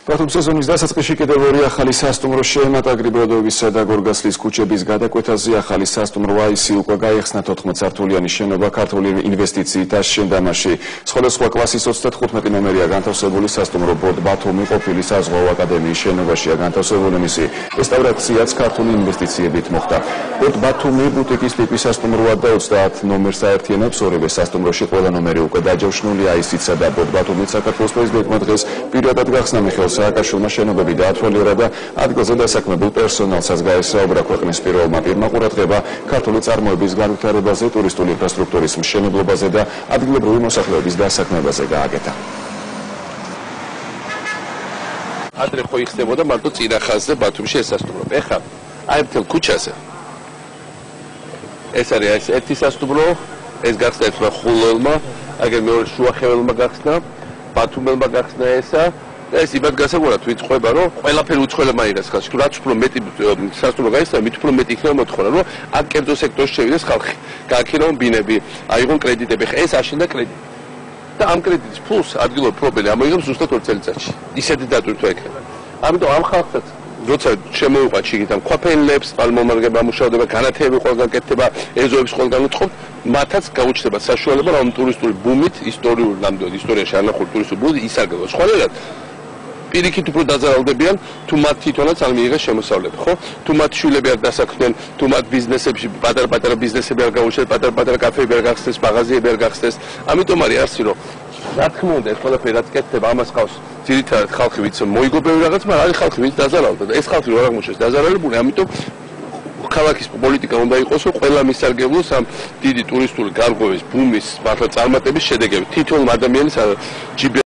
ბათუმ სეზონის დასაწყისში კიდევ ორი ახალი სასტუმრო შეემატა გრიბოდოვისა და გორგასლის ქუჩების გადაკვეთაზე. ახალი სასტუმრო აისი უკვე გაიხსნა 14 სართულიანი შენობა ქართული ინვესტიციით აშენდამაში. სხვადასხვა კლასის 35 ნომერია განთავსებული სასტუმრო ბოდ ბათუმი ყოფილი საზღვაო აკადემიის შენობაშია განთავსებული. მისი რესტავრაციაც ქართული ინვესტიციებით მოხდა. ბოდ ბათუმი ბუტიკის ტიპის სასტუმროა და 30 ნომერს აერთიანებს. ორივე სასტუმროში ყველა ნომერი უკვე დაჯავშნული. აისიცა და ბოდ ბათუმით საქართველოს პრეზიდენტმა დღეს პირადად გახსნა მიხეილ სააკაშვილმა შენობები დაათვალიერა და ადგილზე დასაქმებულ პერსონალსაც გაესაუბრა. ქვეყნის პირველმა პირმა ყურადღება ქართული წარმოების განვითარებაზე, ტურისტული ინფრასტრუქტურის მშენებლობაზე და ადგილობრივი მოსახლეობის დასაქმებაზე გააკეთა. ადრე ხო იხდებოდა მარტო წინა ხაზზე ბათუმში ეს სასტუმრო. ეხლა აი მთელ ქუჩაზე ეს არის ერთი სასტუმრო, ეს გახსნა ერთმა ხულელმა, აგერ მეორე შუახეველმა გახსნა, ბათუმელმა გახსნა ესა. ეს იმად გასაგებად ვიწყება, რომ ყველაფერი უცხოელებმა იღეს ხალხი. რაც უფრო მეტი სასტუმრო გაიხსნა, მით უფრო მეტი იქნება მოთხოვნა, რომ აქ კერძო სექტორში შევიდეს ხალხი. გააქირავონ ბინები, აიღონ კრედიტები. ეს აშენდა კრედიტი. და ამ კრედიტის ფულს ადგილობრივი პრობლემი ამოიღებს ზუსტად 2 წელიწადში. ისეთი დატვირთვა ექნება. ამიტომ ამ ხალხსაც როცა შემოიყვათ შიგნიდან ქვაფენლებს, წყალმომარაგება მუშაობა, განათლება ყველგან კეთდება, ეზოების ყველგან უწყობთ, მათაც გაუჩნდება საშუალება, რომ ტურისტული ბუმით, ისტორიული ნამდვილად ისტორიაში არნახული ტურისტული ბუმით ისარგებლოს. სხვანაირად პირიქით უფრო დაზარალდებიან, თუ მათ თვითონაც არ მიიღეს შემოსავლები, ხო? თუ მათ შვილები არ დასაქმდნენ, თუ მათ ბიზნესებში პატარ-პატარა ბიზნესები არ გაუჩნდათ, პატარ-პატარა კაფეები არ გახსნეს, მაღაზიები არ გახსნეს. ამიტომ არის არსი, რომ რა თქმა უნდა, ეს ყველაფერი რაც კეთდება, ამას ყავს ძირითადად ხალხი, ვინც მოიგო ბევრი რაღაც, მაგრამ არის ხალხი, ვინც დაზარალდა და ეს ხალხი რო არ აღმოჩნდეს დაზარალებული, ამიტომ ქალაქის პოლიტიკა უნდა იყოს, რომ ყველა მისარგებლოს ამ დიდი ტურისტული გარღვევის ბუმის მართლა წარმატების შედეგები. თითოეულ ადამიანის ჯიბე